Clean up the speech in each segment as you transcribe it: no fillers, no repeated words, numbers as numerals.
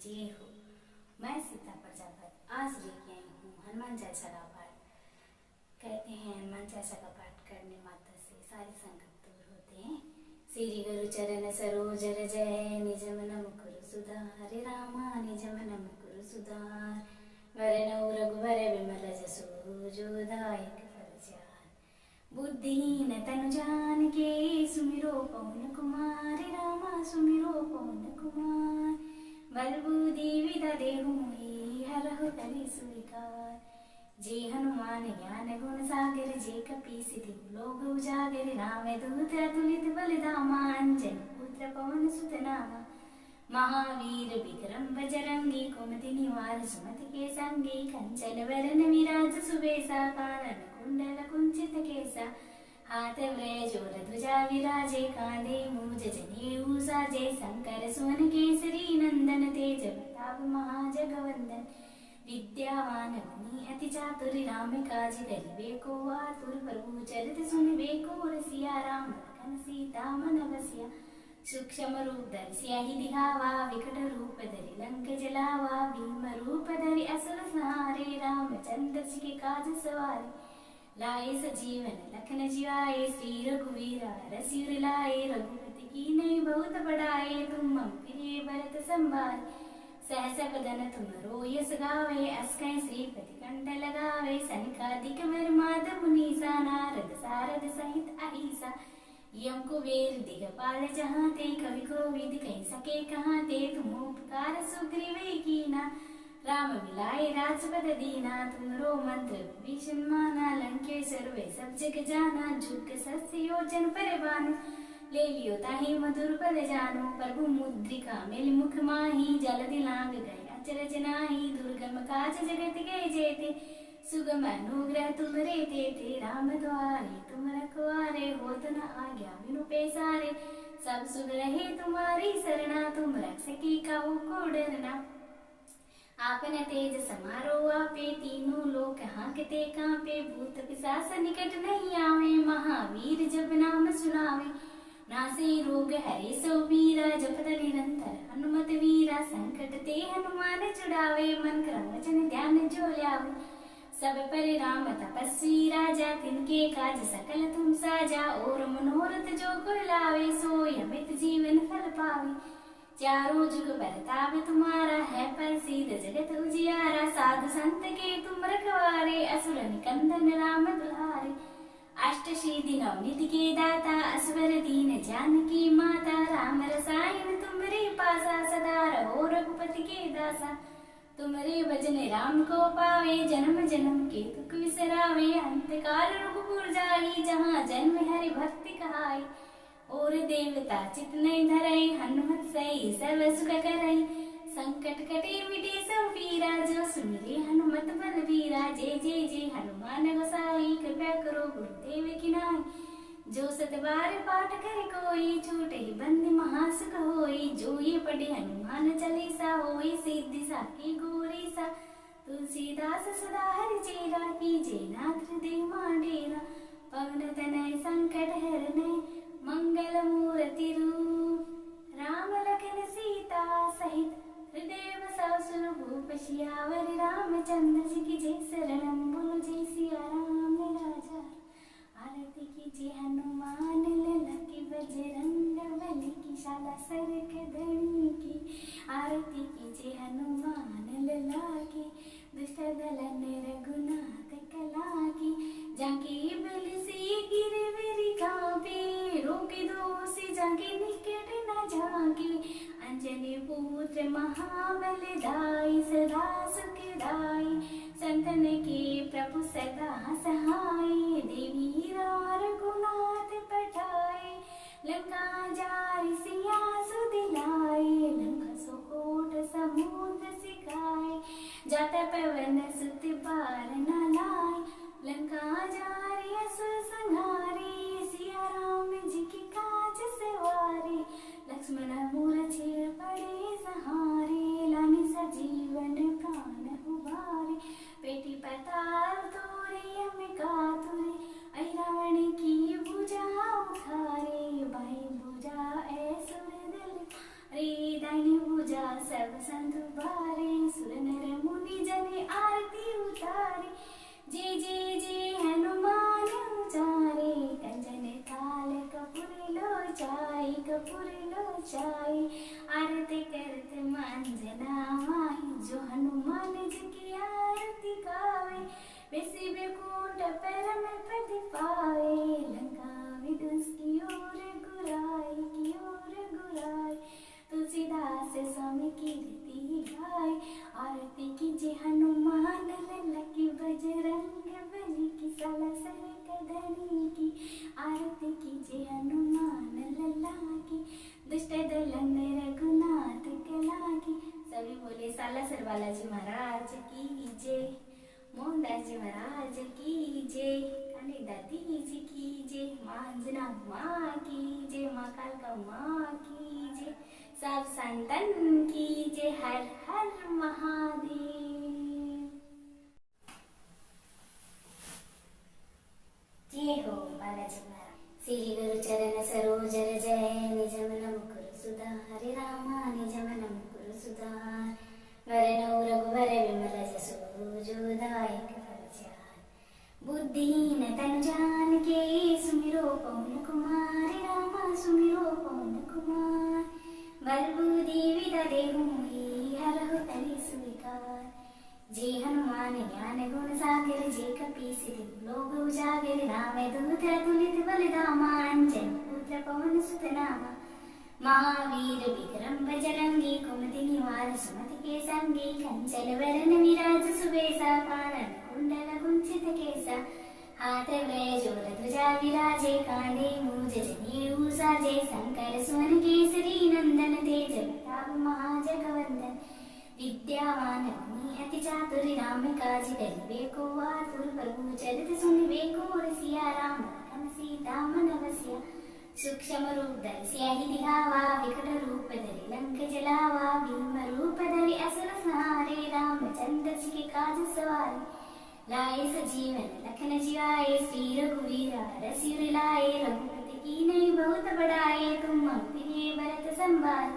जय हो। मैं सीता प्रजापति आज लेके आई हूँ हनुमान चालीसा का पाठ। कहते हैं हनुमान चालीसा का पाठ करने मात्र से सारे संकट दूर होते हैं। श्री गुरु चरण सरोज रज है, निज मन मुकुर सुधार। रामा निज मन मुकुर सुधार, वरनौ रघुवर विमल जसु जो दायक फल चार। बुद्धिहीन तनु जानिके सुमिरो पवन कुमार। रामा सुमिरो पवन कुमार, बल बुद्धि विद्या देहु मोहि। हरहु कलेशु विकार, जे हनुमान ज्ञान गुण सागर। जे कपीस तिहु लोक उजागर। रामदूत अतुलित बल धामा, अंजनी पुत्र पवन सुत नामा। महावीर विक्रम बजरंगी, कुमति निवार सुमति के संगी। कंचन वरन विराज सुबेसा, कानन कुंडल कुंचित केसा। हाथ व्रजोर ध्वजा विराजे, कांधे मूज जनेऊ साजे। शंकर सुवन केसरी नंदन, तेज प्रताप महाजगवंदन। विद्यावान गुणी अति चातुर, राम काज करिबे को आतुर। प्रभु चरित सुनिबे को रसिया, राम लखन सीता मन बसिया। सूक्ष्म रूप धरि सियाहि दिखावा, विकट रूप धरि लंक जलावा। भीम रूप धरि असुर संहारे, रामचंद्र जी के काज सवारे। लाए सजीवन लखन जियाए, श्री रघुवीर रसिर लाए। रघुपति कीन्ही बहुत बड़ाए, तुम मम प्रिय भरत संभारे। सहस बदन तुम यश गावे, अस्कै श्रीपति कंठ लगावे। सनकादिक वर माधव मुनीसा, नारद सारद सहित अहिसा। यम कुबेर दिगपाल जहाते, कवि कोविद कहि सके कहाते। तुम उपकार सुग्रीव कीना, राम मिलाए राजपद दीना। तुमरो मंत्र विभीषण माना, लंकेश्वर वे सब जग जाना। जुग सहस्र योजन परिवान, ले लियो ताहि मधुर पद जानो। प्रभु मुद्रिका मेलि मुख माहि, जलधि लांग गए अचरज नाहि। दुर्गम काज जगत के जेते, सुगम अनुग्रह तुमरे तेते। राम द्वारे तुम रखवारे, होत न आज्ञा बिनु पैसारे। सब सुख रहे तुम्हारी सरना, तुम रक्षकी काहू को डरना। आपन तेज समारो आपे, तीनों लोक हांकते कांपे। भूत पिशाच निकट नहीं आवे, महावीर जब नाम सुनावे। नासे रोग हरे सो वीरा, जपत निरंतर हनुमत वीरा। संकट ते हनुमान छुड़ावे, मन क्रम वचन ध्यान जो ल्यावे। सब पर राम तपस्वी राजा, तिनके काज सकल तुम साजा। और मनोरथ जो कोई लावे, सोई अमित जीवन फल पावे। चारों जुग बरताव तुम्हारा, है प्रसिद्ध जगत उजियारा। साधु संत के तुम रखवारे, असुर निकंदन राम दुलारे। अष्ट सिद्धि नवनिधि के दाता, असवर दीन जानकी माता। राम रसायन तुमरे पासा, सदा रहो रघुपति के दासा। तुमरे भजन राम को पावे, जन्म जन्म के दुख विसरावे। अंत काल रघुपुर जाई, जहाँ जन्म हरि भक्ति कहाई। और देवता चित नहीं धरई, हनुमत सही सर्व सुख करई। संकट कटे मिटे सब पीरा, जो सुमिरे हनुमत बलवीरा। जय जय जय हनुमान गोसाई, कृपा करो गुरुदेव की नाई। जो सत बार पाठ करे कोई, छूटे ही बंदी महासुख होई। जो ये पढ़े हनुमान चालीसा, होई सिद्धि साकी गौरीसा। तुलसीदास सदा हरि चेरा, कीजे नाथ हृदय माडेरा। पवन तनय संकट हरने, मंगल मूर्ति रूप। राम लखन सीता सहित, हृदय बसाओ सुरभूप। सियावर रामचंद्र जी की जय, शरणम बोलो जय सिया राम राजा। आरती कीजिए हनुमान लला की, बजरंग बली की, शाला सरक धनी की। आरती कीजिए हनुमान लला की, दुष्ट दलन रघुनाथ कला की। जाके बल से गिरवर कांपे, रोके दोषी जाके निकट न जाके। अंजनी पुत्र महाबल दाई, सदा सुख दाई। संतन के प्रभु सदा सहाय, देवी रघुनाथ पठाए। लंका जारि सिया सुदिलाए, लंका सोकोट समुद्र सिखाए। जाता पवन सुत पार न लाए, लंका जारि असुर संहारे। सिया राम जी की काज सवारे, लक्ष्मण मूरछे पड़े सहारे। लानि सजीवन प्राण उबारे, पेटी पताल तोरे अमिका तुरे। ऐ रावण की भुजा पहुँचाए। आरती करत मांझना माही जो हनुमान जी की आरती गावे। बेसी बेकुंठ पैरम पद पाए लंका विदुष की ओर गुराई। तुलसीदास स्वामी कीर्ति गाय। आरती कीजिए हनुमान लल्ला की बजरंग बली की सलसर कदनी की। आरती कीजिए हनुमान लल्ला की दुष्ट दलन रघुनाथ कला की। सभी बोले सालासर बालाजी महाराज की जय। मोहनदास जी महाराज की जय। काली दादी जी की जय। मांझना माँ की जय। माँ कालका माँ की जय। सब संतन की जय। हर हर महादेव। जय हो बालाजी महाराज। श्री गुरु चरण सरोज रज निज मन मुकुर सुधारि रामा निज मन मुकुर सुधार। वरनौ रघुवर विमल जसु जो दायक फलचार। बुद्धिहीन तनु जानिके सुमिरो पवन कुमार रामा सुमिरो पवन कुमार। बल बुद्धि विद्या देहु मोहि हरहु कलेस विकार। जे हनुमान ज्ञान गुण सागर जे कपीस तिहु लोक उजागर। राम दूत अतुलित बल धामा अंजन पुत्र पवन सुत नामा। महावीर विक्रम बजरंगी कुमति निवार सुमति के संगी। कंचन वरन विराज सुबेसा कानन कुंडल कुंचित केसा। हाथ वज्र ध्वजा विराजे कांधे मूंज जनेऊ साजे। शंकर सुवन केसरी नंदन तेज प्रताप महाजगवंदन। विद्यावान गुणी अति चातुर राम काज करिबे को आतुर। प्रभु चरित सुनिबे को रसिया राम लखन सीता मन बसिया। सूक्ष्म रूप धरि सियाहि दिखावा विकट रूप धरि लंक जलावा। भीम रूप धरि असुर संहारे रामचंद्र जी के काज सवारे। लाए सजीवन लखन जियाए श्री रघुवीर रसिर लाए। रघुपति कीन्ही बहुत बड़ाए तुम मम प्रिय भरत संभाय।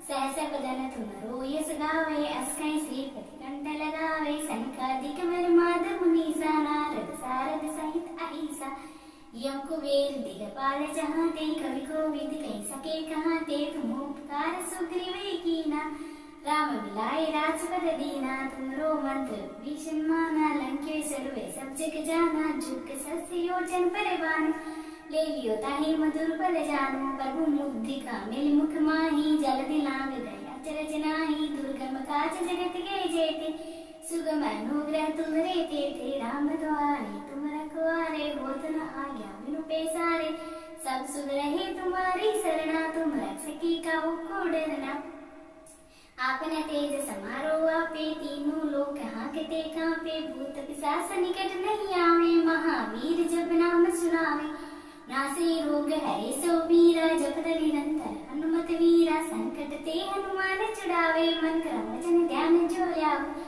सहस बदन तुम यश गावे अस कहि श्रीपति कंठ लगावे। सनकादिक वर माधव मुनीसा नारद सारद सहित अहिसा। यम कुबेर दिगपाल जहाते कवि कोविद कहि सके कहाते। तुम उपकार सुग्रीव कीना राम मिलाए राजपद दीना। तुमरो मंत्र भीषण माना लंकेश्वर वे सब जग जाना। झुक सस्य योजन परवान ले लियो ताहि मधुर पल जानो। प्रभु मुद्रिका मिल मुख माही जल्दी लांग दया चरज नाही। दुर्गम काज जगत के जेते सुगम अनुग्रह तुम्हरे तेते। राम द्वारे तुम रखवारे होत न आज्ञा बिनु पैसारे। सब सुख रहे तुम्हारी सरना तुम रक्षकी काहू को डरना। आपन तेज समारो आपे तीनों लोक हांकते कांपे। भूत पिशाच निकट नहीं आवे महावीर जब नाम सुनावे। नासे रोग हरे सो बीरा जपत निरंतर हनुमत वीरा। संकट ते हनुमान छुड़ावे मन क्रम वचन ध्यान जो लावे।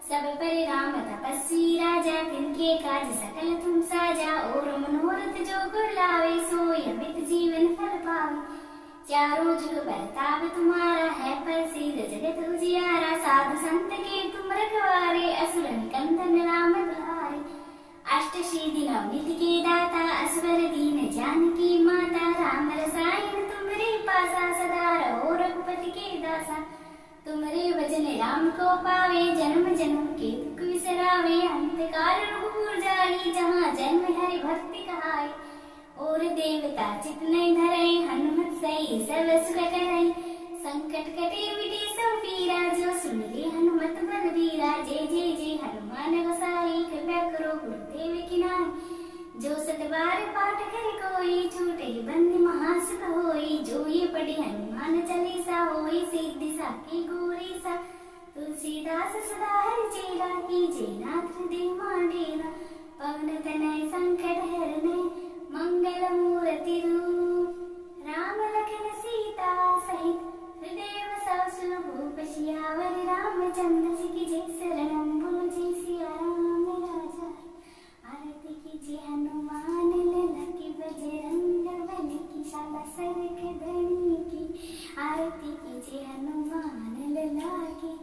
सब पर राम तपस्वी राजा तिनके काज सकल तुम साजा। और मनोरथ जो गुर लावे सोई अमित जीवन फल पावे। चारों जुग बरताव तुम्हारा है प्रसिद्ध जगत उजियारा। साधु संत के तुम रखवारे असुर निकंदन राम दुलारे। अष्ट सिद्धि नवनिधि के दाता असवर दीन जानकी माता। राम रसायन तुम्हारे पासा सदा रहो रघुपति के दासा। तुम्हारे भजन राम को पावे जन्म जन्म के दुख विसरावे। अंतकाल रघुपुर जाई जहाँ जन्म हरि भक्ति कहाई। और देवता चित नहीं धरे हनुमत सही सर्व सुख करई। संकट कटे मिटे सब पीरा जो सुन ले हनुमत बलबीरा। जय जय जय हनुमान गोसाई कृपा करो गुरुदेव की नाई। जो सत बार पाठ करे कोई छूटे बंदी महासुख होई। जो ये पढ़े हनुमान चालीसा होई सिद्धि साकी गौरीसा। तुलसीदास सदा हरिचेरा कीजे नाथ हृदय मांडेरा। पवन तनय संकट हरने मंगल मूर्ति रूप। राम लखन सीता सहित हृदय बसाओ सुभूप सियावर। रामचंद्र जी की जय शरणम बोलो जय सिया राम राजा। आरती कीजिए हनुमान लला की बजरंग बली की सलसर कदनी की। आरती कीजिए हनुमान लला की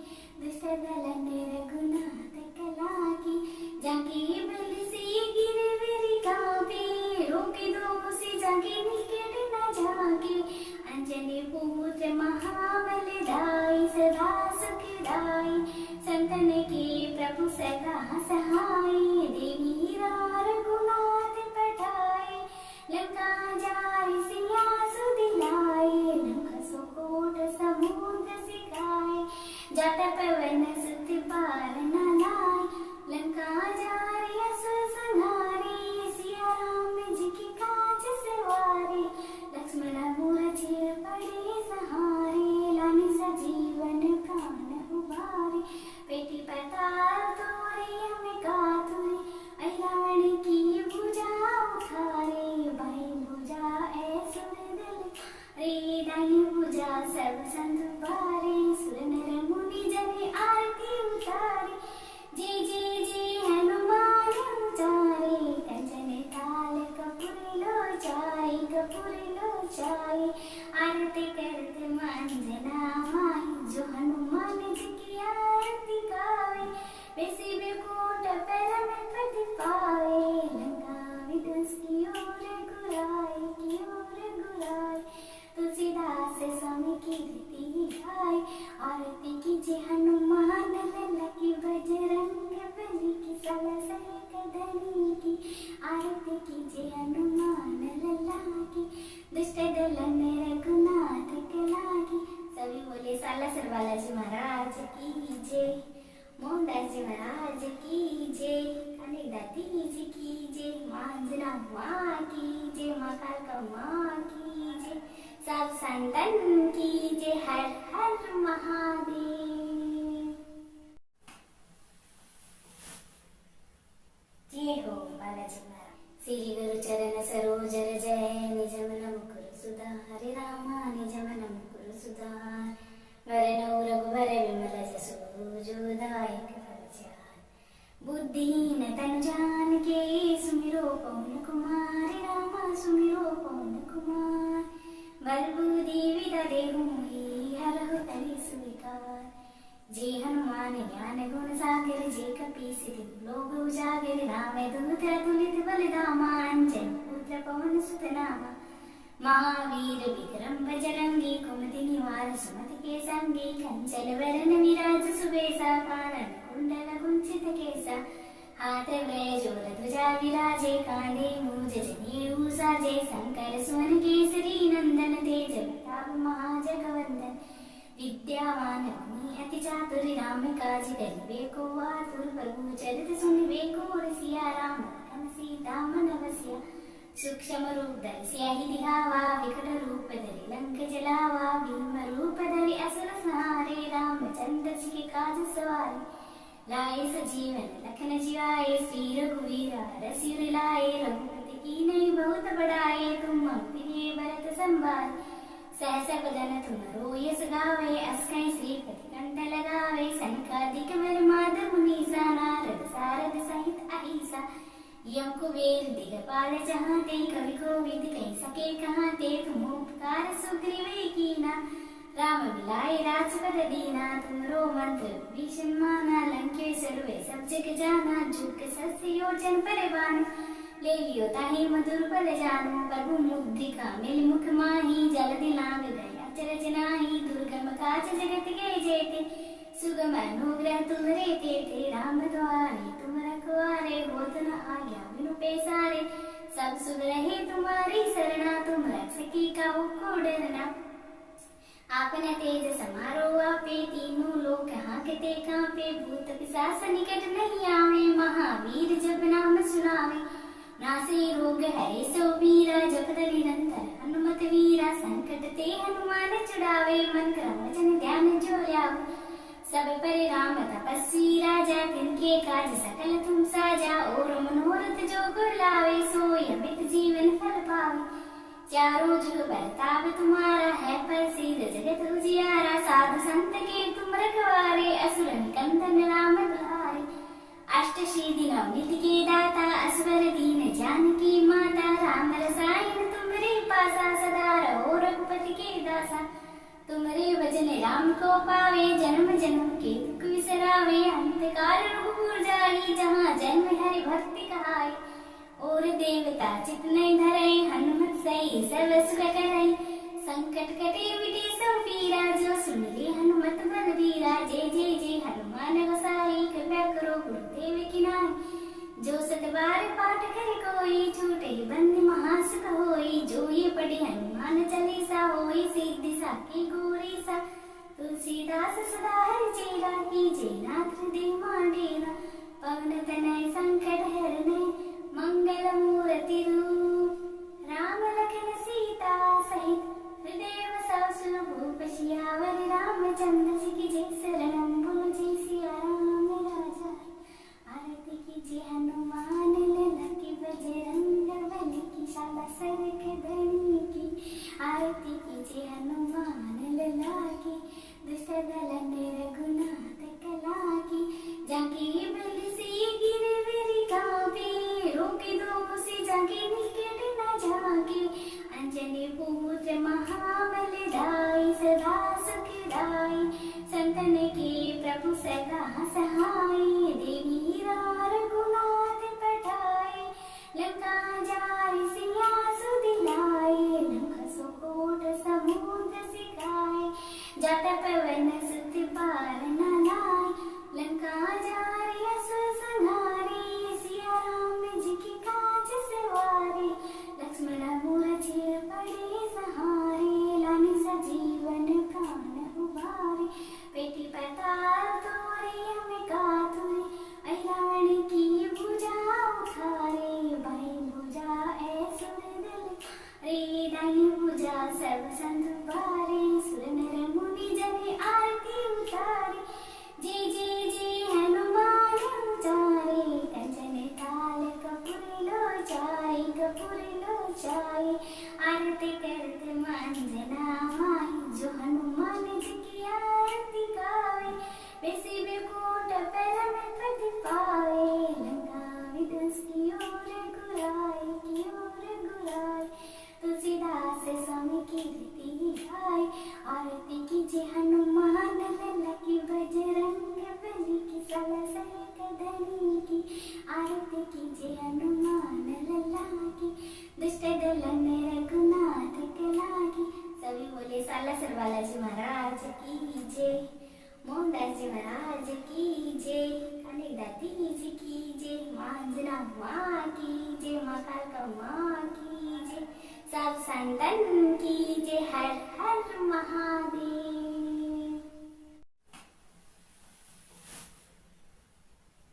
दुष्ट दलन रघुनाथ कला की। जाके बल से गिरगिरी कांपे रोके दो से जाके निकट न जाके। अंजनी पुत्र तन के प्रभु सदा सहाय, देवी रघुनाथ पठाए, लंका जारि सिया सुदिलाए, लंका सुकोट समुद्र सिखाए, जाता पवन सुत पार न लाए, लंका जारि असुर संहारे, सिया राम जी की काज सवारे, लक्ष्मण मूरति पड़े सहारे, लाने सजीवन प्राण उबारे, पेटी पताल तोरे अम्बिका तुरे, रावण की भुजा उखारे, बाई भुजा ऐसुर दिल रे, दानी भुजा सब संतुबारे, सुर नर मुनि जन आरती उतारे, जय हनुमान उचारे, कंचन थाल कपूर लोचाए, आरती करते मंजना माई, जो हनुमान जी की आरती गावे, वैसे बेकोट पैर में प्रति पाए, लंका विध्वंस की ओर गुराए, तुलसीदास स्वामी की रीति गाए, आरती कीजिए हनुमान लल्ला की, बजरंग बली की, सलसल कदनी की, आरती कीजिए हनुमान लल्ला की, दुष्ट दलन रघुनाथ कला की। सभी बोले सालासर बालाजी महाराज की जय, मोहनदास जी महाराज की जय, काली दादी जी की जय, माँ अंजना माँ की जय, माँ कालका माँ की जय, सब संतन की जय, हर हर महादेव। जय हो बालाजी महाराज। श्री गुरु चरण सरोज रज, निज मन मुकुर सुधार, रामा निज मन मुकुर सुधार, वरनौ रघुवर विमल जसु, जो दायक फल चार, बुद्धिहीन तनु जानिके, सुमिरो पवन कुमार, रामा सुमिरो पवन कुमार, बल बुद्धि विद्या देहु मोहि, हरहु कलेस विकार, जे हनुमान ज्ञान गुण सागर, जे कपीस तिहु लोक उजागर, राम दूत अतुलित बल धामा, अंजन पुत्र पवन सुत नामा, महावीर विक्रम बजरंगी, कुमति निवार सुमति के संगी, कंचन वरन विराज सुबेसा, कानन कुंडल कुंचित केसा, हाथ वज्र ध्वजा विराजे, कांधे मूज जनेऊ साजे, शंकर सुवन केसरी नंदन, तेज प्रताप महाजगवंदन, विद्यावान गुणी अति चातुर, राम काज करिबे को आतुर, प्रभु चरित सुनिबे को रसिया, राम लखन सीता मन बसिया, सूक्ष्म रूप धरि सियाहि दिखावा, विकट रूप धरि लंक जलावा, भीम रूप धरि असुर संहारे, रामचंद्र जी के काज सवारे, लाए सजीवन लखन जियाए, श्री रघुवीर रसिर लाए, रघुपति कीन्ही बहुत बड़ाए, तुम मम प्रिय भरत संभारे, सहस बदन तुमरो यस गावे, अस कहि श्रीपति कंठ लगावे, सनकादिक वर माधव मुनीसा, नारद सारद सहित अहिसा, यम कुबेर दिगपाल जहाते, कवि कोविद कहि सके कहाते, तुम उपकार सुग्रीव कीना, राम मिलाए राजपद दीना, तुमरो मंत्र भीषण माना, लंकेश्वर वे सब जग जाना, झुक सस्य योजन परवान, ले लियो ताहि मधुर पद जानो, प्रभु मुद्रिका मिल मुख माही, जल्दी लांग गए अचरज नाही, दुर्गम काज जगत के जेते, सुगम अनुग्रह तुम्हरे तेते, राम द्वारे तुम रखवारे, होत न आज्ञा बिनु पैसारे, सब सुख रहे तुम्हारी सरना, तुम रक्षकी काहू को डरना, आपन तेज समारो आपे, तीनों लोक हांकते कांपे, भूत पिशाच निकट नहीं आवे, महावीर जब नाम सुनावे, नासे रोग हरे सो वीरा, जपत निरंतर हनुमत वीरा, संकट ते हनुमान छुड़ावे, मन क्रम वचन ध्यान जो लावे, सब पर राम तपस्वी राजा, तिनके काज सकल तुम साजा, और मनोरथ जो गुर लावे, सोई अमित जीवन फल पावे, चारों जुग बरताव तुम्हारा, है प्रसिद्ध जगत उजियारा, साधु संत के तुम रखवारे, असुर निकंदन राम दुलारे, अष्ट सिद्धि नवनीत के दाता, असवर दीन जानकी माता, राम रसायन तुमरे पासा, सदा रहो रघुपति के दासा, तुमरे भजन राम को पावे, जन्म जन्म के दुख विसरावे, अंत काल रघुपुर जाई, जहाँ जन्म हरि भक्ति कहाई, और देवता चित नहीं धरे, हनुमत सही सर्व सुख करई, संकट कटे मिटे सब पीरा, जो सुन ले हनुमत बलबीरा। जय जय जय हनुमान गोसाई, कृपा करो गुरुदेव की नाई। जो सत बार पाठ करे कोई, छूटे बंदी महासुख होई। जो ये पढ़े हनुमान चालीसा, होई सिद्धि साखी गौरीसा। तुलसीदास सदा हरिचेरा, कीजे नाथ हृदय माडेरा। पवन तनय संकट हरने, मंगल मूर्ति रूप। राम लखन सीता सहित, हृदय बसाओ सुरभूप। सियावर रामचंद्र जी की जय, शरणम बोलो जय सिया राम राजा। आरती कीजिए हनुमान लला की, बजरंग बली की, शाला सरक धनी की। आरती कीजिए हनुमान लला की, दुष्ट दल रघुनाथ कला की। जाके बल से गिरवर कांपे, रोके दो से जाके निकट न जाके। अंजनी पुत्र महाबल धाई, सदा सुखदाई। संतन के प्रभु सदा सहाय, देवी रघुनाथ पठाए। लंका जारि सिया सुदिलाए, लंका सुकोट समुद्र सिकाए। जाता पवन सुत पार न लाए, लंका जारि असुर संहारे। सिया राम जी की काज सवारे, लक्ष्मण मूर्ति पड़े सहारे। लानि सजीवन प्राण उबारे, बेटी पताल तोरे अम्बिका तुरे। रावण की भुजा उखारे, बाई भुजा ऐसुर दिल रे। दाहिनी भुजा सर्व संतुबारे, सुर नर मुनि जन आरती उतारे। जय जय जय हनुमान उचारे, कंचन थाल कपूर लोचाई, कपूर लोचाई। आरती करते मंजना माही, जो हनुमान जी की आरती गावे। वैसे बेकूट पैर में प्रति पावे, लंका विध्वंस की ओर गुराई, की ओर गुराई। तुलसीदास स्वामी की रीति गाय, आरती कीजिए हनुमान लला की, बजरंग बली की, सला सरक धनी की। आरती कीजिए हनुमान लला की, दुष्ट दलन रघुनाथ कला की। सभी बोले सालासर बालाजी महाराज की जय, मोहनदास जी महाराज की जय, अनेक दाती जी की जय, माँ अंजना माँ की जय, माँ कालका माँ की जय, सब संतन की जय। हर हर महादेव।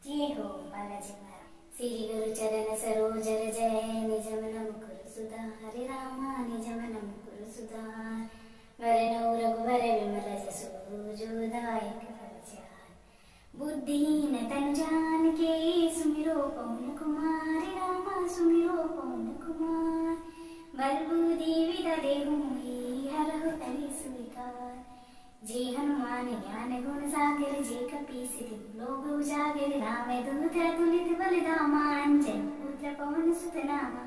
जय हो बालाजी महाराज। श्री गुरु चरण सरोज रज, निज मन मुकुर सुधारि। रामा निज मन मुकुर सुधारि। वरनौ रघुवर विमल जसु, जो दायक फलचारि। बुद्धिहीन तनु जानिके, सुमिरो पवन कुमार। रामा सुमिरो पवन कुमार। बल बुद्धि विद्या देहु मोहि, हरहु कलेस विकार। जे हनुमान ज्ञान गुण सागर, जे कपीस तिहु लोक उजागर। रामदूत अतुलित बल धामा, अंजनी पुत्र पवन सुत नामा।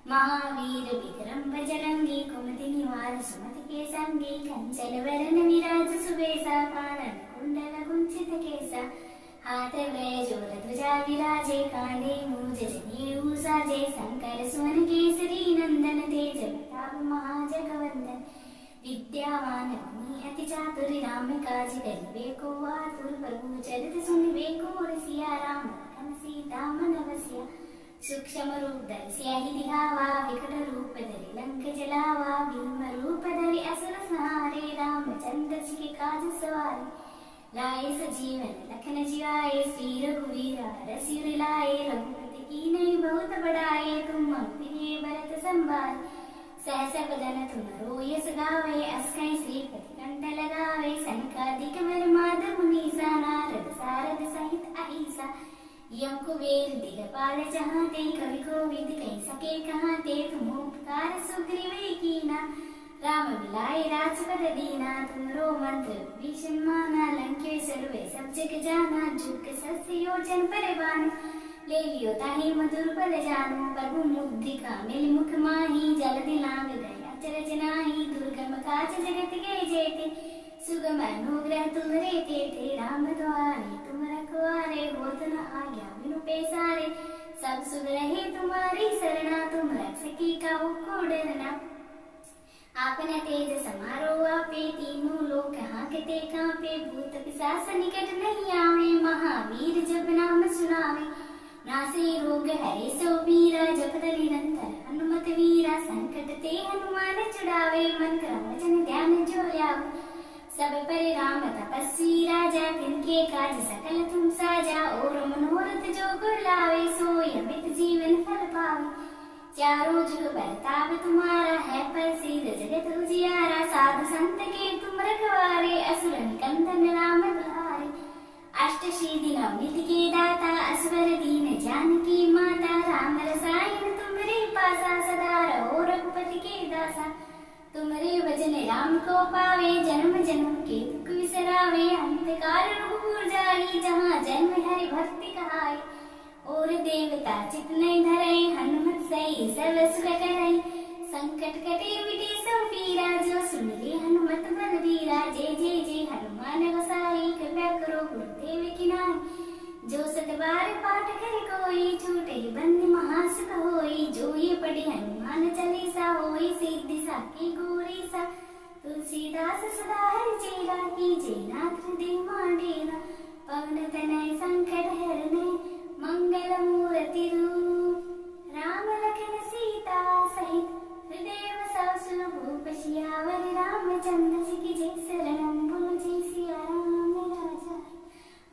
महावीर विक्रम बजरंगी, कुमति निवार सुमति के संगी। कंचन वरन विराज सुबेसा, कानन कुंडल कुंचित केसा। हाथ वज्र ध्वजा विराजे, कांधे मूंज जनेऊ साजे। शंकर सुवन केसरी नंदन, तेज प्रताप महाजगवंदन। विद्यावान गुणी अति चातुर, राम काज करिबे को आतुर। प्रभु चरित सुनिबे को रसिया, राम लखन सीता मन बसिया। सूक्ष्म रूप धरि सियाहि दिखावा, विकट रूप धरि लंक जलावा। भीम रूप धरि असुर संहारे, रामचंद्र जी के काज सवारे। लाए सजीवन लखन जियाए, श्री रघुवीर रसिर लाए। रघुपति कीन्ही बहुत बड़ाए, तुम मम प्रिय भरत संभाले। सहस बदन तुम यश गावे, अस कहि श्रीपति कंठ लगावे। सनकादिक वर माधव मुनीसा, नारद सारद सहित अहिसा। यम कुबेर दिगपाल जहाते, कवि कोविद कहि सके कहाते। तुम उपकार सुग्रीव कीना, राम मिलाए राजपद दीना। तुमरो मंत्र भीषण माना, लंकेश्वर वे सब जग जाना। झुक सस्य योजन परवान, ले लियो ताहि मधुर पल जानो। प्रभु मुद्रिका मिल मुख माही, जल्दी लांग गया चरज नाही। दुर्गम काज जगत के जेते, सुगम अनुग्रह तुम्हरे तेते। राम द्वारे तुम रखवारे, होत न आज्ञा बिनु पैसारे। सब सुख रहे तुम्हारी सरना, तुम रक्षकी का को डरना। आपन तेज समारो आपे, तीनों लोक हांकते कांपे, भूत पिशाच निकट नहीं आवे, महावीर जब नाम सुनावे, नासे रोग हरे सो वीरा, जपत निरंतर हनुमत वीरा, संकट ते हनुमान छुड़ावे, मन क्रम वचन ध्यान जो लावे, सब पर राम तपस्वी राजा, तिनके काज सकल तुम साजा, और मनोरथ जो को लावे, सोई अमित जीवन फल पावे, चारों जुग बरताव तुम्हारा, है प्रसिद्ध जगत उजियारा, साधु संत के तुम रखवारे, असुर निकंदन राम दुलारे, अष्ट सिद्धि नवनीत के दाता, असवर दीन जानकी माता, राम रसायन तुम्हारे पासा, सदा रहो रघुपति के दासा, तुम्हारे भजन राम को पावे, जन्म जन्म के दुख विसरावे, अंतकाल रघुपुर जाई, जहाँ जन्म हरि भक्ति कहाई, और देवता चित नहीं धरे, हनुमत सही सब सुख करे, संकट कटे मिटे सब पीरा, जो सुन ले हनुमत बलबीरा, जय जय जय हनुमान गोसाई, कृपा करो गुरुदेव की नाई, जो सत बार पाठ करे कोई, छूटे बंद महासुख होई, जो ये पढ़े हनुमान चालीसा, होई सिद्धि साकी गौरीसा, तुलसीदास सदा हरिचेरा, कीजे नाथ हृदय मांडेरा, पवन तनय संकट हरने, मंगल मूर्ति रूप, राम लखन सीता सहित, हृदय बसाओ सुभूप, सियावर रामचंद्र जी की जय, शरणम बोलो जय सिया राम राजा,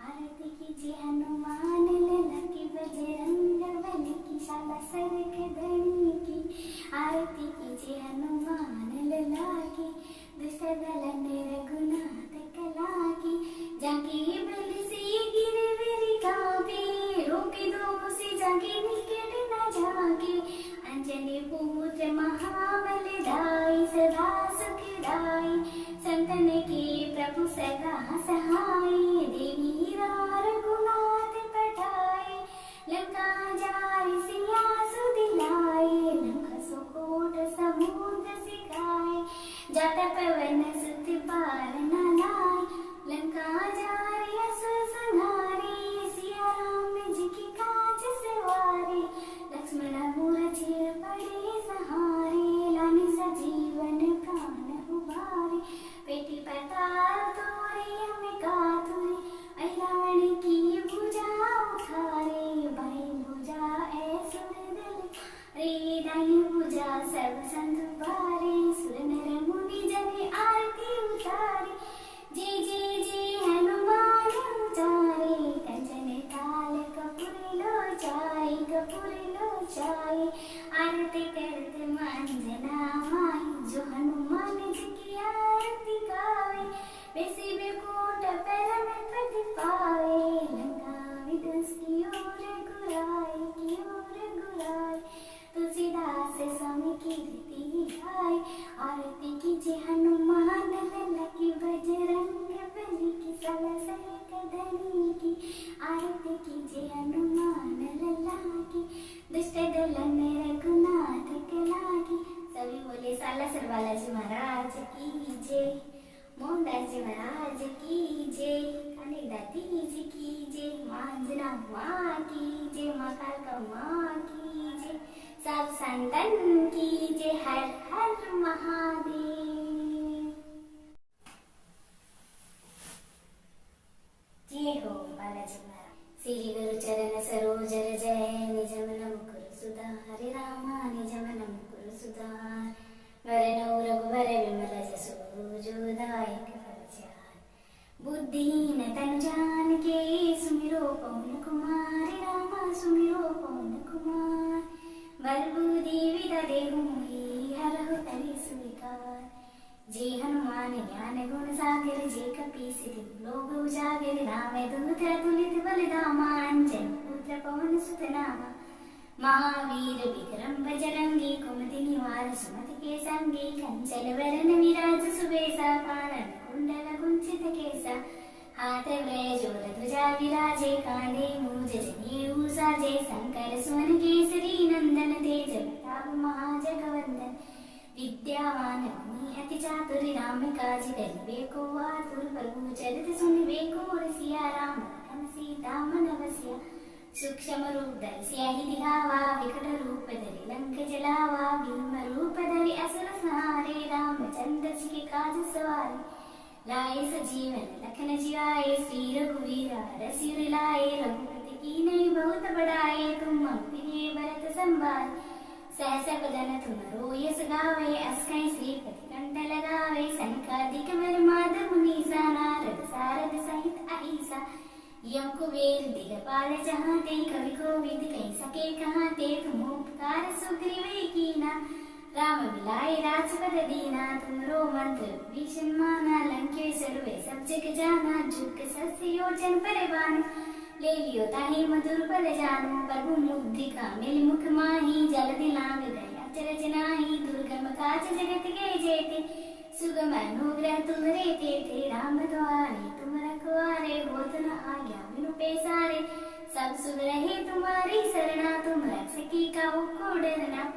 आरती कीजिए हनुमान लला की, बजरंग बली की, शाला सरक धनी की, आरती कीजिए हनुमान लला की, दुष्ट दल रघुनाथ कला की, जाके बल से गिरगिरी कांपे, रोके दो से जाके निकट न जाके, अंजनी पुत्र महाबल दाई, सदा सुख दाई, संतन के प्रभु सदा सहाय, देवी रघुनाथ पठाए, लंका जारि सिया सुदिलाए, लंका सुकोट समुद्र सिखाए, जाता पवन सुत पार न लाए, लंका जारि असुर संहारे, सिया राम जी की काज सवारे, लक्ष्मण मूरछे पड़े सहारे, लाने सजीवन प्राण उबारे, पेटी पताल तोरे अमिका तुरे, रावण की भुजा उठारे, बाई भुजा ऐसुर दल रे, दाई भुजा सब संतुबारे, सुर नर मुनि जन आरती उतारे, जय जय जय हनुमान उचारे, कंचन काल कपूर लोचाई, कपूर लोचाई, आरती करत मंजना माई, जो हनुमान जी की आरती गावे, वैसे बेकोट पैर में पति पावे, लंका विध्वंस की ओर गुराई, तुलसीदास स्वामी की रीति गाय, आरती कीजिए हनुमान लला की, बजरंग बली की, सला सरक धनी की, आरती कीजिए हनुमान लला की, दुष्ट दलन रघुनाथ कला की, सभी बोले साला सरवाला जी महाराज की जय, मोहनदास जी महाराज की जय, कालिदाती जी की जय, माँ अंजना माँ की जय, माँ कालका माँ की जय, सब संतन की जय, हर हर महादेव। जय हो बालाजी महाराज। श्री गुरु चरण सरोज रज, निज मन मुकुर सुधार, रामा निज मन मुकुर सुधार, वरनौ रघुवर विमल जसु, जो दायक फल चार, बुद्धिहीन तनु जानिके, सुमिरो पवन कुमार, रामा सुमिरो पवन कुमार, बल बुद्धि विद्या देहु मोहि, हरहु तनि सुविकार, जे हनुमान ज्ञान गुण सागर, जे कपीस तिहु लोक उजागर, राम दूत अतुलित बल धामा, अंजन पुत्र पवन सुत नामा, महावीर विक्रम बजरंगी, कुमति निवार सुमति के संगी, कंचन वरन विराज सुबेसा, कानन कुंडल कुंचित केसा, हाथ वज्र ध्वजा विराजे, कांधे मूज जनेऊ साजे, शंकर सुवन केसरी नंदन, तेज प्रताप महाजगवंदन, विद्यावान गुणी अति चातुर, राम काज करिबे को आतुर, प्रभु चरित सुनिबे को रसिया, राम लखन सीता मन बसिया, सूक्ष्म रूप धरि सियाहि दिखावा, विकट रूप धरि लंक जलावा, भीम रूप धरि असुर संहारे, राम काज सवारे। लाए सजीवन लखन जियाए श्री रघुवीरा, रसिर लाए रघुपति की नहीं बहुत बढ़ाए। तुम मम प्रिय भरत संभारे, सहस बदन तुम यस गावे। अस्कै श्रीपति कंठ लगावे, सनकादिक वर माधव मुनीसा। नारद सारद सहित अहिसा, यम कुबेर दिगपाल जहाते। कवि कोविद कहि सके कहाते, तुम उपकार सुग्रीव कीना। राम मिलाए राजपद दीना, तुमरो मंत्र भीषण माना। लंकेश्वर वे सब जग जाना, जुग सहस्र योजन परिवान। ले लियो ताहि मधुर पद जानो, प्रभु मुद्रिका मिल मुख माही। जल्दी लांग गया चरज नाही, दुर्गम काज जगत के जेते। सुगम अनुग्रह तुमरे तेते, राम द्वारे तुम रखवारे। होत न आज्ञा बिनु पैसारे, सब सुख रहे तुम्हारी सरना। तुम रक्षकी काहू को डरना,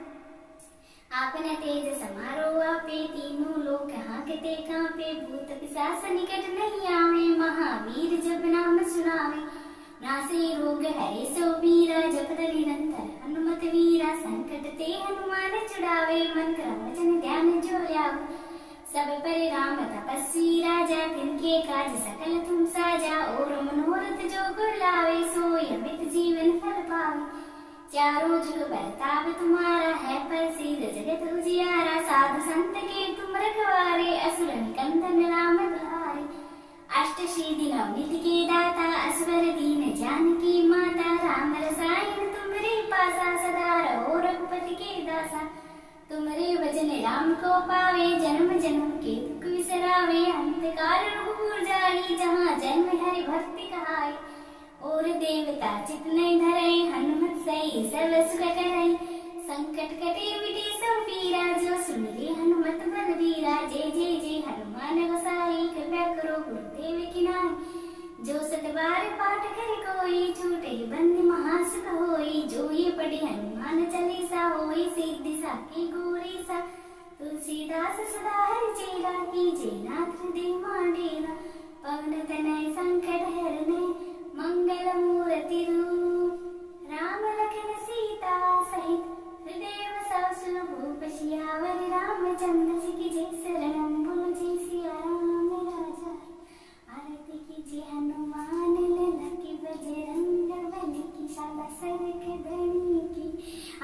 आपन तेज समारो आपे। तीनों लोक हांकते कांपे, भूत पिशाच निकट नहीं आवे। महावीर जब नाम सुनावे, नासे रोग हरे सो वीरा। जपत निरंतर हनुमत वीरा, संकट ते हनुमान छुड़ावे। मन क्रम वचन ध्यान जो ल्यावे, सब पर राम तपस्वी राजा। तिनके काज सकल तुम साजा, और मनोरथ जो गुण लावे। सोई अमित जीवन फल पावे, चारों जुग बरताव तुम्हारा। है प्रसिद्ध जगत उजियारा, साधु संत के तुम रखवारे। असुर निकंदन राम दुलारे, अष्ट सिद्धि नवनीत के दाता। असवर दीन जानकी माता, राम रसायन तुमरे पासा। सदा रहो रघुपति के दासा, तुमरे भजन राम को पावे। जन्म जन्म के दुख विसरावे, अंत काल रघुपुर जाई। जहाँ जन्म हरि भक्ति कहाई, और देवता चित नहीं धरे। हनुमत सही सर्व सुख करई, संकट कटे मिटे सब पीरा। जो सुन ले हनुमत बलवीरा, जय जय जय हनुमान गोसाई। कृपा करो गुरुदेव की नाई, जो सत बार पाठ करे कोई। छूटे बंद महासुख होई, जो ये पढ़े हनुमान चालीसा। होई सिद्धि साकी गौरीसा, तुलसीदास सदा हरि चेरा। कीजे नाथ हृदय मांडेरा, पवन तनय संकट हरने। मंगल मूर्ति रूप, राम लखन सीता सहित। हृदय बसाओ सुरभूप, सियावर रामचंद्र जी की जय। शरणम बोलो जय सिया राम राजा। आरती कीजिए हनुमान लला की, बजरंग बली की। शाला सरक धनी की,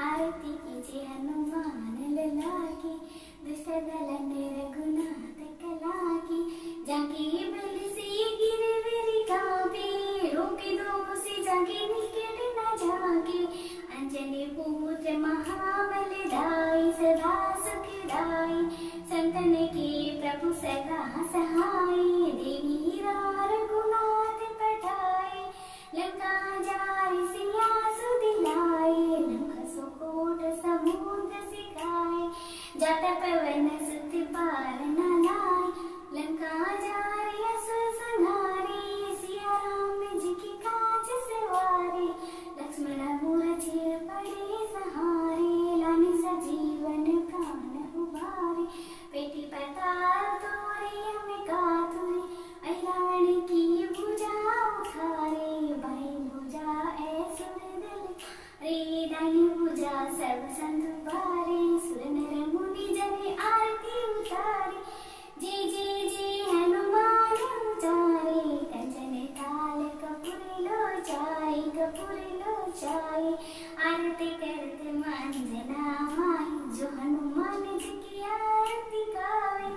आरती कीजिए हनुमान लला की। दुष्ट दल रघुनाथ कला की, जाकी बलि से गिरगिरि कांपे। रोके दो से जाके निकट न जाके, अंजनी पुत्र महाबल दाई। सदा सुखदाई, संतन के प्रभु सदा सहाय। देवी रघुनाथ पठाए, लंका जारि सिया सुदिलाए। लंका सुकोट समुद्र सिकाए, जात पवन सुत पार न लाए। लंका जारि असुर संहारे, सिया राम जी की काज सवारे। लक्ष्मण मूर्छिर पड़े सहारे, लानि सजीवन प्राण उबारे। पेटी पताल तोड़े अम्बिका तुरी, रावण की भुजा उखारे। बाई भुजा ऐसुर दल रे, दाहिनी भुजा सर्व संतुबारे। सुर नर मुनि जन आरती उतारे, जय जय जय हनुमान उचारे। कंचन थाल कपूर लोचाई, कपूर लोचाई। आरती करते मंजना माई, जो हनुमान जी की आरती गावे।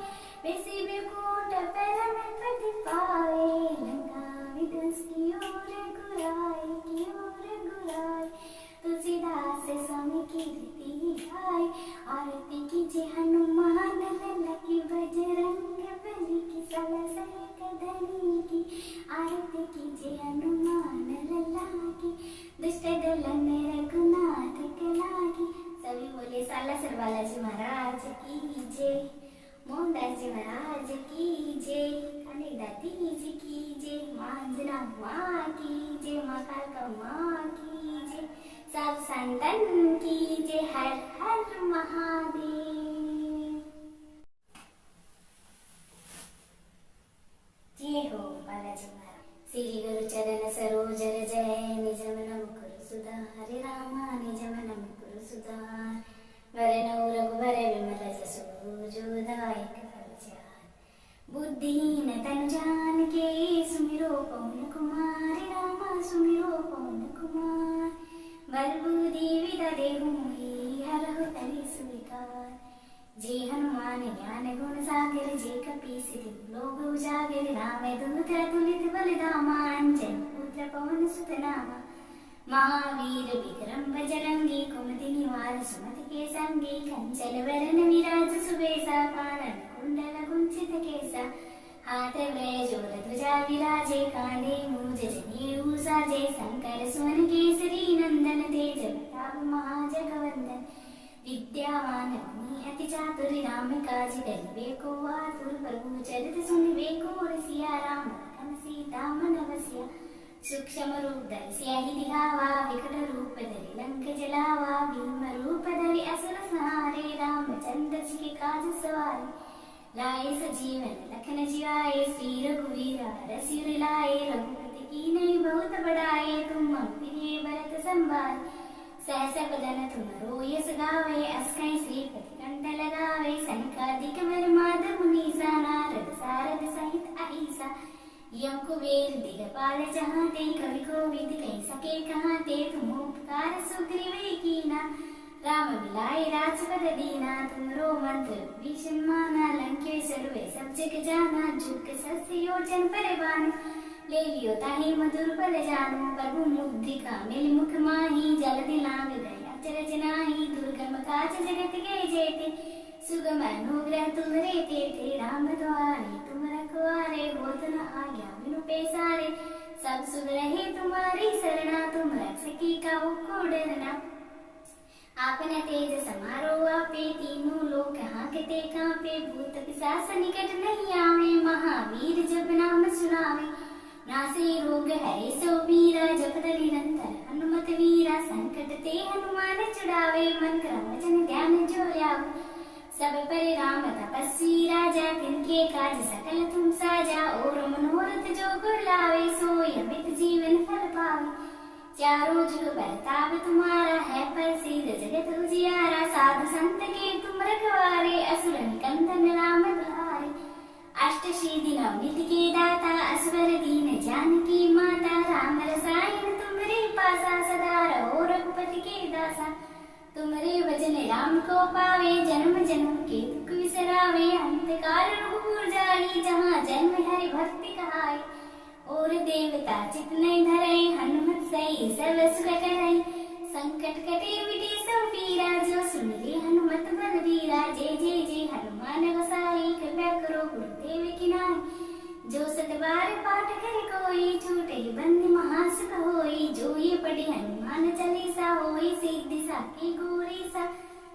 वैसे बेकूट परम पद पावे, लंका विध्वंस की ओर गुराई, की ओर गुराई। तुलसीदास स्वामी की रीति गाय, आरती कीजिए हनुमान लला की। बजरंग बली की, सला सरक धनी की। आरती कीजिए हनुमान लला की, दुष्ट दलन रघुनाथ कला की। सभी बोले सालासर बालाजी महाराज की जय, मोहनदास जी महाराज की जय, अनेक दाती जी की जय, माँ अंजना माँ की जय, माँ कालका माँ की जय, सब संतन की जय। हर हर महादेव। जय हो बालाजी महाराज। श्री गुरु चरण सरोज रज है, निज मन मुकुर सुधार। रामा निज मन मुकुर सुधार, वरनौ रघुबर विमल जसु। जो दायक फल चारि, बुद्धिहीन तनु जान के सुमिरो पवन कुमार रामा सुमिरो पवन कुमार। बल बुद्धि विद्या देहु मोहि हरहु तरि स्वीकार। जे हनुमान ज्ञान गुण सागर जे कपीस तिहु लोक उजागर। राम दूत अतुलित बल धामा अंजन पुत्र पवन सुत नामा। महावीर विक्रम बजरंगी कुमति निवार सुमति के संगी। कंचन वरन विराज सुबेसा कानन कुंडल कुंचित केसा। हाथ वज्र ध्वजा विराजे कांधे मूज जनेऊ साजे। शंकर सुवन केसरी नंदन तेज प्रताप महाजगवंदन। विद्यावान गुणी अति चातुर राम काज करिबे को आतुर। प्रभु चरित सुनिबे को रसिया राम लखन सीता मन बसिया। सूक्ष्म रूप धरि सियाहि दिखावा विकट रूप धरि लंक जलावा। भीम रूप धरि असुर संहारे रामचंद्र जी के काज सवारे। लाए सजीवन लखन जियाए श्री रघुवीर रसिर लाए। रघुपति कीन्ही बहुत बड़ाए तुम मम प्रिय भरत संभारे। सहस बदन तुम यश गावे अस कहि श्रीपति कंठ लगावे। सनकादिक वर माधव मुनीसा नारद सारद सहित अहिसा। यम कुबेर दिगपाल जहाते कवि कोविद कहि सके कहाते। तुम उपकार सुग्रीव कीना राम मिलाए राजपद दीना। तुमरो मंत्र भीषण माना लंकेश्वर वे सब जग जाना। झुक सस्य योजन परवान ले लियो ताहि मधुर फल जानो। प्रभु मुद्रिका मिल मुख माही जल्दी लांग दया अचरज नाही। दुर्गम काज जगत के जेते सुगम अनुग्रह तुम्हरे तेते। राम द्वारे तुम रखवारे होत न आज्ञा बिनु पैसारे। सब सुन रहे तुम्हारी सरना तुम रक्षकी काहू को डरना। आपन तेज समारो आपे तीनों लोक हांकते कांपे। भूत पिशाच निकट नहीं आवे महावीर जब नाम सुनावे। नासे रोग हरे सो वीरा जपत निरंतर हनुमत वीरा। संकट ते हनुमान छुड़ावे मन क्रम वचन ध्यान जो लावे। सब पर राम तपस्वी राजा तिनके काज सकल तुम साजा। और मनोरथ जो गुर लावे सोई अमित जीवन फल पावे। चारों जुग परताप तुम्हारा है प्रसिद्ध जगत उजियारा। साधु संत के तुम रखवारे असुर निकंदन राम दुलारे। अष्ट सिद्धि नवनीत के दाता असवर दीन जानकी माता। राम रसायन तुमरे पासा सदा रहो रघुपति के दासा। तुमरे भजन राम को पावे जन्म जन्म के दुख विसरावे। अंत काल रघुपुर जाई जहाँ जन्म हरि भक्ति कहाई। और देवता चित नहीं धरे हनुमत सही सर्व सुख करई। संकट कटे मिटे सब पीरा जो सुन ले हनुमत बलबीरा। जय जय जय हनुमान गोसाई कृपा करो गुरुदेव की नाई। जो सत बार पाठ करे कोई छूटे बंद महासुख होई। जो ये पढ़े हनुमान चालीसा होई सिद्धि साकी गौरीसा।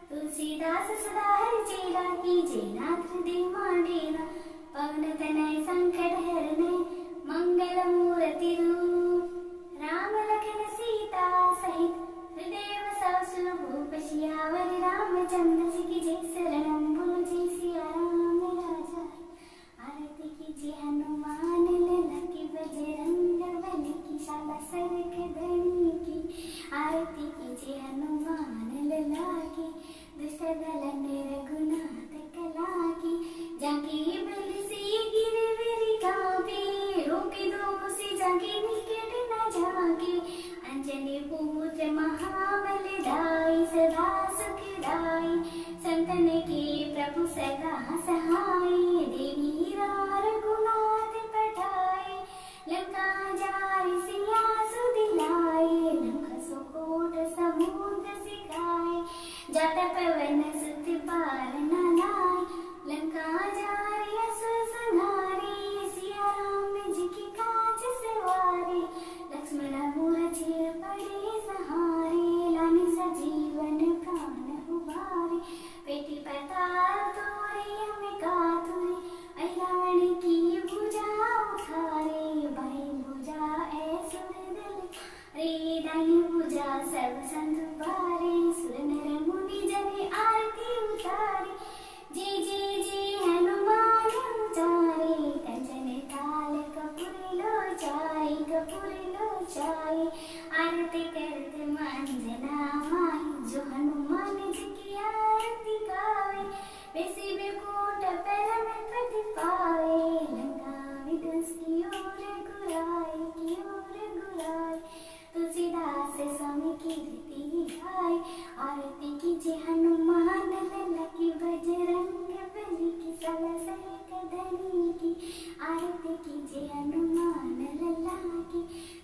तुलसीदास सदा हरि चेरा कीजे नाथ हृदय मांडेरा। पवन तनय संकट हरने मंगल मूर्ति रूप। राम लखन सीता सहित हृदय बसाओ सुरभूप। सियावर रामचंद्र जी की जय शरणम बोलो जय सिया राम राजा। आरती कीजिए हनुमान लला की बजरंग बली की शाला सरक धनी की। आरती कीजिए हनुमान लला की दुष्ट दलन रघुनाथ कला की। जाके बल से गिरगिरी कांपे रोके दो से जाके निकट न जाके। अंजनी पुत्र महाबल दाई सदा सुखदाई। संतन के प्रभु सदा सहाय देवी रघुनाथ पठाए। लंका जारि सिया सुदिलाए लंका सुकोट समुद्र सिखाए। जात पवन सुत पार न लाए लंका जारि असुर संहारे। सिया राम जी की काज सवारे लक्ष्मण मूरछिर पड़े आरती कीजिए हनुमान लल्ला की,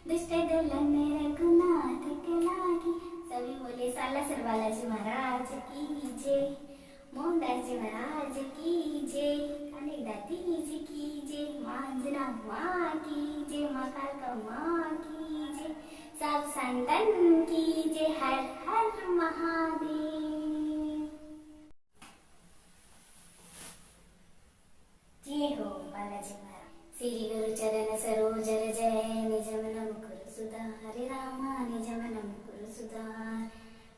दुष्ट दलन रघुनाथ कला की। सभी बोले सालासर बालाजी महाराज की जय, मोहनदास जी महाराज की जय, काली दाती जी की जय, माँ अंजना माँ की जय, माँ कालका माँ की जय, सब संतन की जय, हर हर महादेव। जय हो बालाजी महाराज। श्री गुरु चरण सरोज रज, निज मन मुकुर सुधार, रामा निज मन मुकुर सुधार,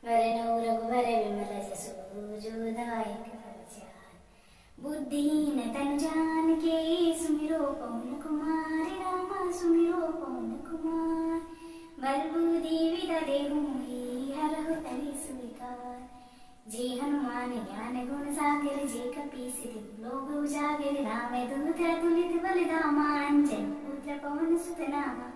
वरनौ रघुवर विमल जसु, जो दायक फल चार। बुद्धिहीन तनु जानिके, सुमिरो पवन कुमार, रामा सुमिरो पवन कुमार। बल बुद्धि विद्या देहु मोहि, हरहु कलेस विकार। जे हनुमान ज्ञान गुण सागर, जे कपीस तिहु लोक उजागर। रामदूत अतुलित बल धामा, अंजनी पुत्र पवन सुत नामा।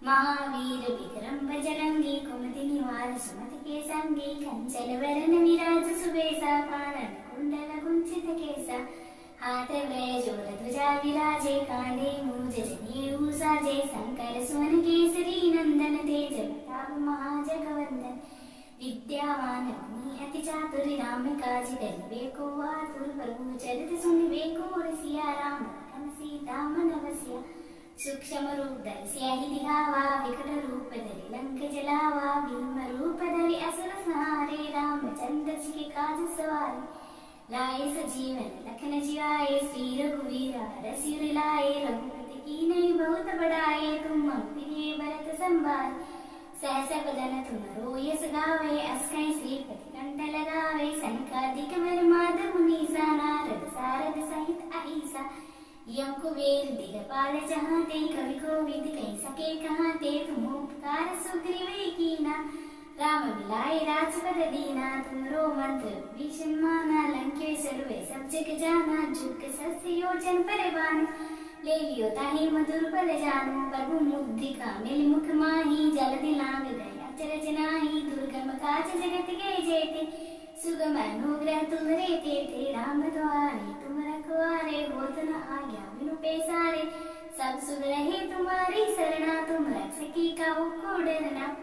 महावीर विक्रम बजरंगी, कुमति निवार सुमति के संगी। कंचन वरन विराज सुबेसा, कानन कुंडल कुंचित केसा। हाथ वज्र जोर ध्वजा विराजे, कांधे मूज जनेऊ साजे। शंकर सुवन केसरी नंदन, तेज प्रताप महाजगवंदन। विद्यावान गुणी अति चातुर, राम काज करिबे को आतुर। प्रभु चरित सुनिबे को रसिया, राम लखन सीता मन बसिया। सूक्ष्म रूप धरि सियाहि दिखावा, विकट रूप धरि लंक जलावा। भीम रूप धरि असुर संहारे, रामचंद्र जी के काज सवारे। लाए सजीवन लखन जियाए, श्री रघुवीर रसिर लाए। रघुपति कीन्ही बहुत बड़ाए, तुम मम प्रिय भरत संभाए। सहस बदन तुम यश गावे, अस्कै श्रीपति कंठ लगावे। सनकादिक वर माधव मुनीसा, नारद सारद सहित अहिसा। यम कुबेर दिगपाल जहाते, कवि कोविद कहि सके कहाते। तुम उपकार सुग्रीव कीना, राम मिलाए राजपद दीना। तुमरो मंत्र भीषण माना, लंकेश्वर वे सब जग जाना। झुक सस्य योजन परवान, ले लियो ताहि मधुर पद जानु। प्रभु मुद्रिका मिल मुख माही, जल्दी लांग गए अचरज नाही। दुर्गम काज जगत के जेते, सुगम अनुग्रह तुम्हरे तेते। राम द्वारे तुम रखवारे, होत न आज्ञा बिनु पैसारे। सब सुख रहे तुम्हारी सरना, तुम रक्षकी काहू को डरना।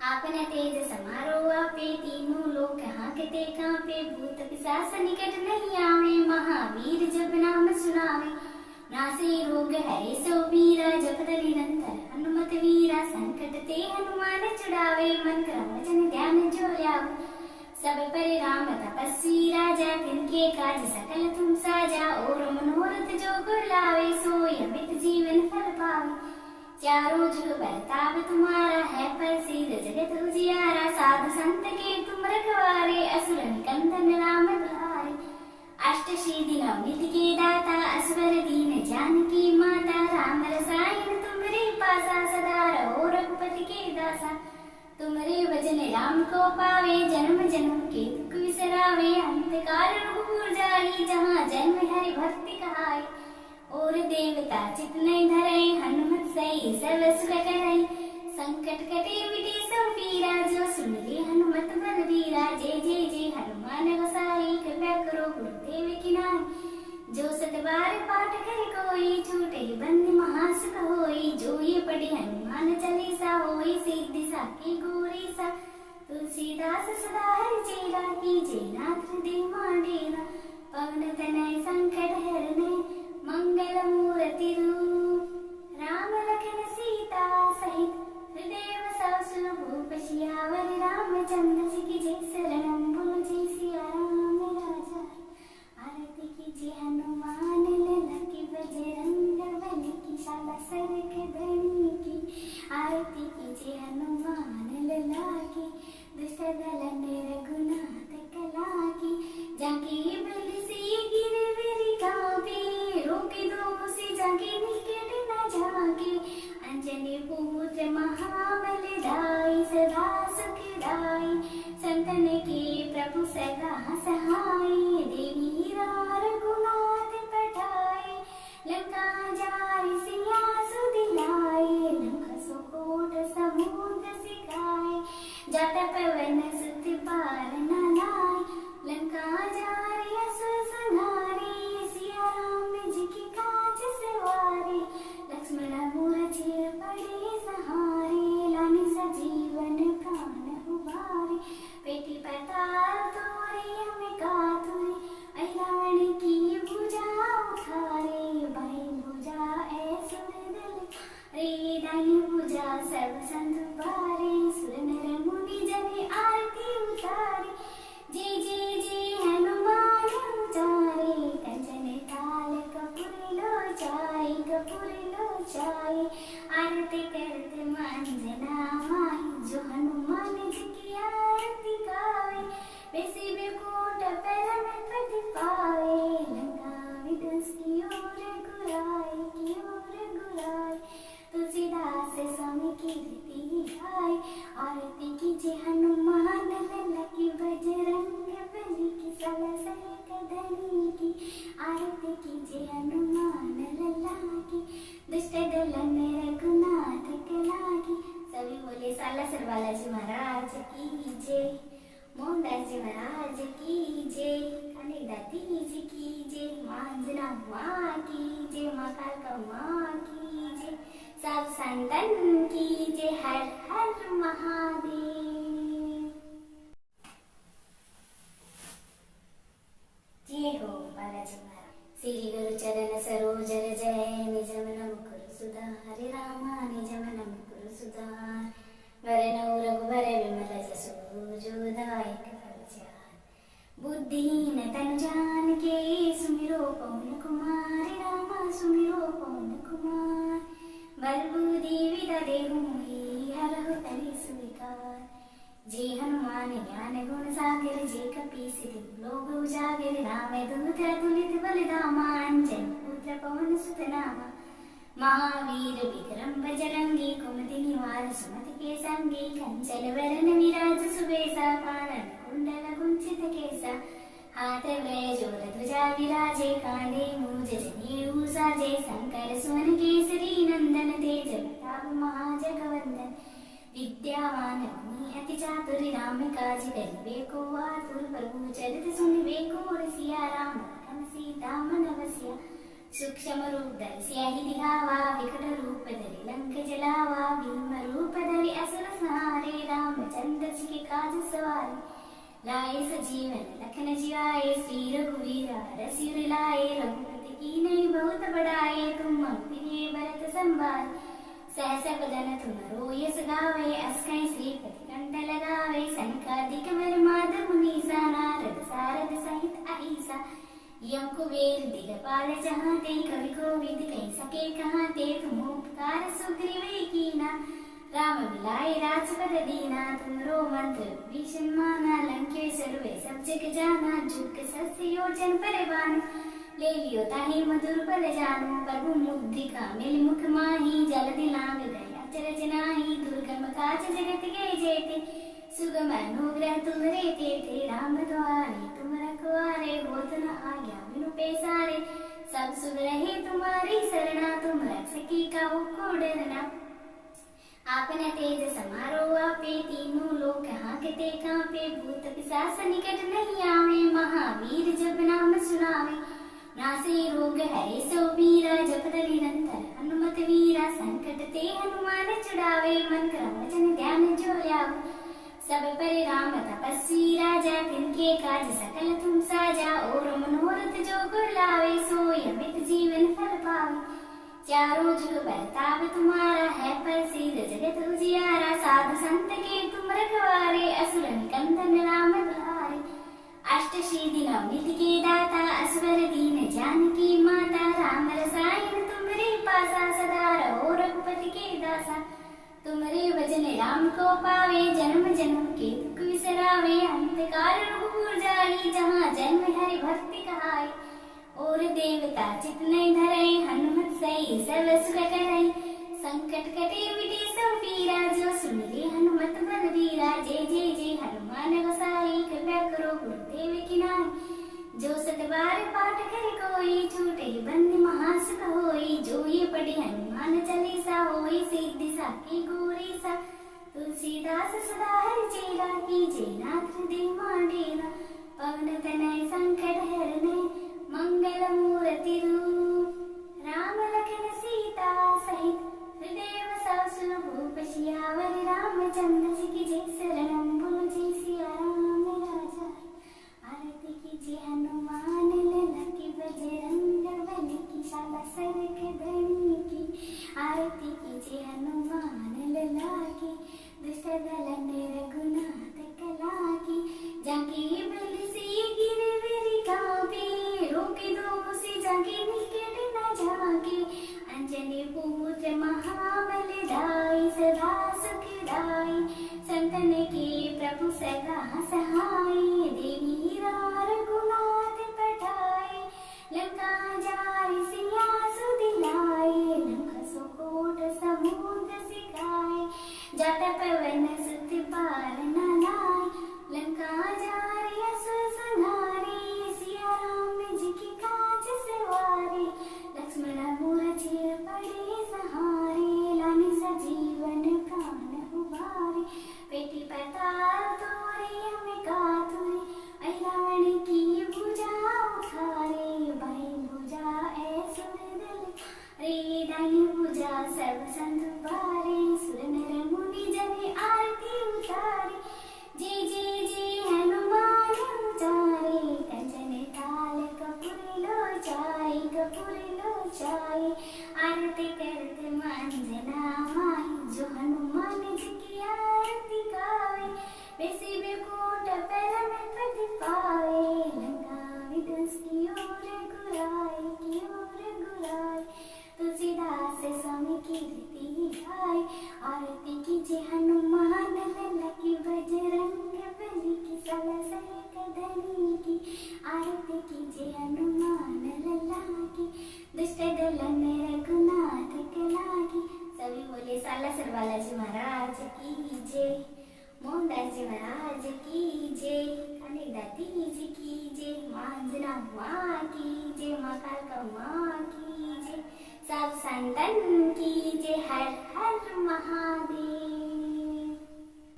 आपन तेज समारो आपे, तीनों लोक हांकते कांपे। भूत पिशाच निकट नहीं आवे, महावीर जब नाम सुनावे। नासे रोग हरे सो वीरा, जपत निरंतर हनुमत वीरा। संकट ते हनुमान छुड़ावे, मन क्रम वचन ध्यान जो लावे। सब पर राम तपस्वी राजा, तिनके काज सकल तुम साजा। और मनोरथ जो गुर लावे, सोई अमित जीवन फल पावे। चारों जुग बरताव तुम्हारा, है प्रसिद्ध जगत उजियारा। साधु संत के तुम रखवारे, असुर निकंदन राम दुलारे। अष्ट सिद्धि नवनिधि के दाता, असवर दीन जानकी माता। राम रसायन तुम्हारे पासा, सदा रहो रघुपति के दासा। तुम्हारे भजन राम को पावे, जन्म जन्म के दुख विसरावे। अंत काल रघुपुर जाई, जहाँ जन्म हरि भक्ति कहाई। और देवता चित नहीं धरे, हनुमत सही सर्व सुख करई। संकट कटे मिटे सब पीरा, जो सुन ले हनुमत बलबीरा। जय जय जय हनुमान गोसाई, कृपा करो गुरुदेव की नाई। जो सत बार पाठ करे कोई, छूटे बंद महासुख होई। जो ये पढ़े हनुमान चालीसा, होई सिद्धि साकी गौरीसा। तुलसीदास सदा हरिचेरा, कीजे नाथ हृदय मांडेरा। पवन तनय संकट हरने, मंगल मूर्ति रूप। राम लखन सीता सहित, हृदय बसाओ सुरभूप। सियावर रामचंद्र जी की जय, शरणम बोलो जय सिया राम राजा। आरती कीजिए हनुमान लला की, बजरंग बली की, शाला सरक धनी की। आरती कीजिए हनुमान लला की, दुष्ट दलन रघुनाथ कला की। जाके बल से गिरवर कांपे, रोके दो से जाके निकट न जाके। अंजनी पुत्र महाबल दाई, सदा सुखदाई। संतन के प्रभु सदा सहाय, देवी रघुनाथ पठाए। लंका जारि सिया सुदिलाए, लंका सुकोट समुद्र सिखाए। जात पवन सुत पार न लाए, लंका जारि असुर संहारे। सिया राम जी की काज जय हनुमान लल्ला की, दुष्ट दलन रघुनाथ कला की। सभी बोले सालासर बालाजी महाराज की जय, मोहनदास जी महाराज की जय, कनकदाती जी की जय, माँ अंजना माँ की जय, माँ कालका माँ की जय, सब संतन की जय। हर हर महादेव। जय हो बालाजी महाराज। श्री गुरु चरण सरोज रज निज मन मुकुर सुधार, हरे रामा निज मन मुकुर सुधार, वरनौ रघुबर विमल जसु जो दायक फलचार। बुद्धिहीन तनु जानिके सुमिरो पवन कुमार, रामा सुमिरो पवन कुमार। बल बुद्धि विद्या देहु मोहि, हरहु कलेस विकार। जय हनुमान ज्ञान गुण सागर, जय कपीस तिहु लोक उजागर। राम दूत अतुलित बल धामा, अंजनी पुत्र पवन सुत नामा। महावीर विक्रम बजरंगी, कुमति निवार सुमति के संगी। कंचन वरन विराज सुबेसा, कानन कुंडल कुंचित केसा। हाथ वज्र ध्वजा विराजे, कांधे मूज जनेऊ साजे। शंकर सुवन केसरी नंदन, तेज प्रताप महाजगवंदन। विद्यावान गुणी अति चातुर, राम काज करिबे को आतुर। प्रभु चरित सुनिबे को रसिया, राम लखन सीता मन बसिया। सूक्ष्म रूप धरि सियाहि दिखावा, विकट रूप धरि लंक जलावा। भीम रूप धरि असुर संहारे, रामचंद्र जी के काज सवारे। लाए सजीवन लखन जियाए, श्री रघुवीर रसिर लाए। रघुपति कीन्ही बहुत बड़ाए, तुम मम प्रिय भरत संभारे। सहस बदन तुम यश गावे, अस कहि श्रीपति कंठ लगावे। सनकादिक वर माधव मुनीसा, नारद सारद सहित अहिसा। यम कुबेर दिगपाल जहाते, कवि कोविद कहि सके कहाते। तुम उपकार सुग्रीव कीना, राम मिलाए राजपद दीना। तुमरो मंत्र भीषण माना, लंकेश्वर वे सब जग जाना। जुग सहस्र योजन परवान, ले लियो ताहि मधुर फल जानु। प्रभु मुद्रिका मिल मुख माहि, जल्दी लांग गए अचरज नाहि। दुर्गम काज जगत के जेते, सुगम अनुग्रह तुम्हरे तेते। राम द्वारे तुम रखवारे, होत न आज्ञा बिनु पैसारे। सब सुख रहे तुम्हारी सरना, तुम रक्षकी काहू को डरना। आपन तेज समारो आपे, तीनों लोक हांकते कांपे। भूत पिशाच निकट नहीं आवे, महावीर जब नाम सुनावे। नासे रोग हरे सो वीरा, जपत निरंतर हनुमत वीरा। संकट ते हनुमान छुड़ावे, मन क्रम वचन ध्यान जो लावे। सब पर राम तपस्वी राजा, तिनके काज सकल तुम साजा। और मनोरथ जो गुर लावे, सोई अमित जीवन फल पावे। चारों जुग परताप तुम्हारा, है प्रसिद्ध जगत उजियारा। साधु संत के तुम रखवारे, असुर निकंदन राम दुलारे। अष्ट सिद्धि नवनीत के दाता, असवर दीन जानकी माता। राम रसायन तुमरे पासा, सदा रहो रघुपति के दासा। तुमरे भजन राम को पावे, जन्म जन्म के दुख विसरावे। अंत काल रघुपुर जाई, जहाँ जन्म हरि भक्ति कहाई। और देवता चित नहीं धरई, हनुमत सही सर्व सुख करई। संकट कटे मिटे सब पीरा, जो सुन ले हनुमत बलबीरा। जय जय जय हनुमान गोसाई, कृपा करो गुरुदेव की नाई। जो सत बार पाठ करे कोई, छूटे बंद महासुख होई। जो ये पढ़े हनुमान चालीसा, होई सिद्धि साखी गौरी सा। तुलसीदास सदा हरि चेरा, कीजे नाथ हृदय मांडेरा। पवन तनय संकट हरने, मंगल मूर्ति रूप। राम लखन सीता सहित, हृदय बसाओ सुरभूप। सियावर रामचंद्र जी की जय, शरणम बोलो जय सिया राम राजा। आरती कीजिए हनुमान लला की, बजरंग बली की, शाला सर के धनी की। आरती कीजिए हनुमान लला की, दुष्ट दलन रघुनाथ कला की। जाके बल से गिरगिरी कांपे, रोके दो से जाके निकट न जाके। अंजनी पुत्र महाबल दाई, सदा सुखदाई। संतन के प्रभु सदा सहाय, देवी रघुनाथ पठाए। लंका जारि सिया सुदिलाए, लंका सुकोट समुद्र सिकाए। जात पवन सुत पार न लाए, लंका जारि असुर संहारे। सिया राम जी की काज सवारे। आरती करते मंजना माई जो हनुमान जी की आरती गावे बेसी बेकूट पैरन पति पावे लंका विध्वंस की ओर गुराए तुलसीदास स्वामी कीर्ति गाए आरती कीजिए हनुमान लला की बजरंग बली की सला धनी की आरती कीजिए हनुमान लला की दुष्ट दलन रघुनाथ के लागी। सभी बोले सालासर बालाजी महाराज की जय, मोहनदास जी महाराज की जय, कनकदाती जी की जय, मांजना माँ की जय, माँ कालका माँ की जय, सब संतन की जय। हर हर महादेव।